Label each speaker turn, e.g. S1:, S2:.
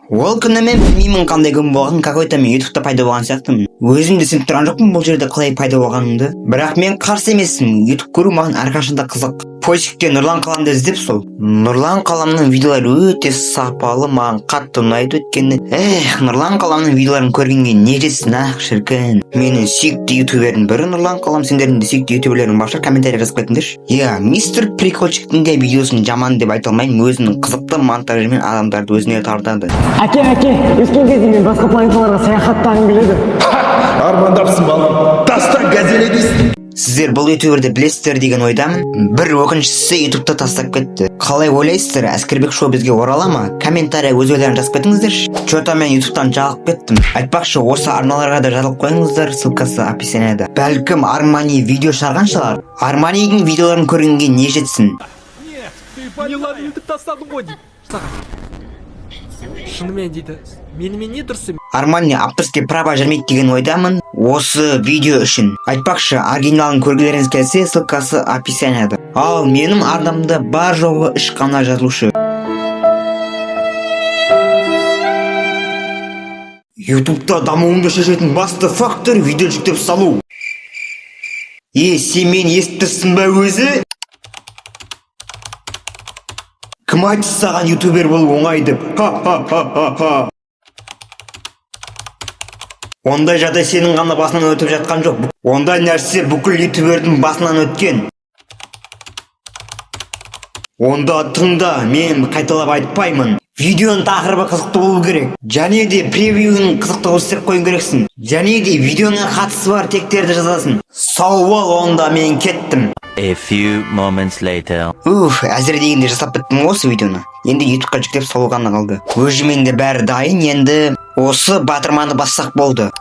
S1: Ол күні мен білмеймін қандай күн болғанын, какой-то мен ютубта пайда болған сияқтымын. Өзім де түсініп тұрған жоқпын бұл жерде қалай пайда болғанымды. Бірақ мен қарсы емеспін, ютуб көру маған әрқашанда қызық. Поисікте Нұрлан Қаламды іздеп сол. Нұрлан Қаламның видеолары өте сапалы, маған қатты ұнайды өткені. Нұрлан Қаламның видеоларын көргенге не жетсін шіркін. Менің сүйікті ютубердің бірі Нұрлан Қалам, сендердің де сүйікті ютуберлерің барша комментарий жазып кетіңдерші. Мистер Прикольчиктің де видеосын жаман деп айта алмаймын, өзінің қызықты монтажымен адамдарды өзіне тартады.
S2: Әке, өскен кезде мен басқа планеталарға саяхаттағым келеді.
S3: Армандапсың балам, таста газеле дейсің.
S1: Сіздер бұл ютуберді білесіздер деген ойдамын. Бір өкінішісі ютубты тастап кетті. Қалай ойлайсыздар, Әскербек шоу бізге орала ма? Комментария өз ойларын жазып кетіңіздерші. Чота мен ютубтан жалып кеттім. Айтпақшы, осы арналарға да жазылып қойыңыздар, ссылкасы описаниеда. Бәлкім Армани видео шығарған шығар. Арманийдің видеоларын көргенге не жетсін?
S4: Нет, ты поняла, ютуб тастадың ғой дейді. Шынымен дейді, менімен не дұрыс емес?
S1: Армани авторский право жүрмейді деген ойдамын осы видео үшін. Айтпақшы, оригиналын көргілеріңіз келсе, ссылкасы описаниеда. Ал менің арнамда бар жоғы 3 қана жазылушы. Ютубта дамуымды шешетін басты фактор видео жүктеп салу. Сен мен естірсің бе өзі? Кім айтты саған ютубер болу оңай деп? Ха. Ондай жағдай сенің ғана басынан өтіп жатқан жоқ. Ондай нәрсе бүкіл ютубердің басынан өткен. Онда тыңда, мен қайталап айтпаймын. Видеоның тақырыбы қызықты болу керек. Және де превьюің қызықты істеп қойын керексің. Және де видеоның қатысы бар тектерді жазасың. Сау бол, онда мен кеттім.
S5: A few moments later.
S1: Әзір дегенде жасап біттім осы видеоны. Енді ютубқа жүктеп салу ғана қалды. Өз жеменде бәрі дайын, енді осы батырманы бассақ болды.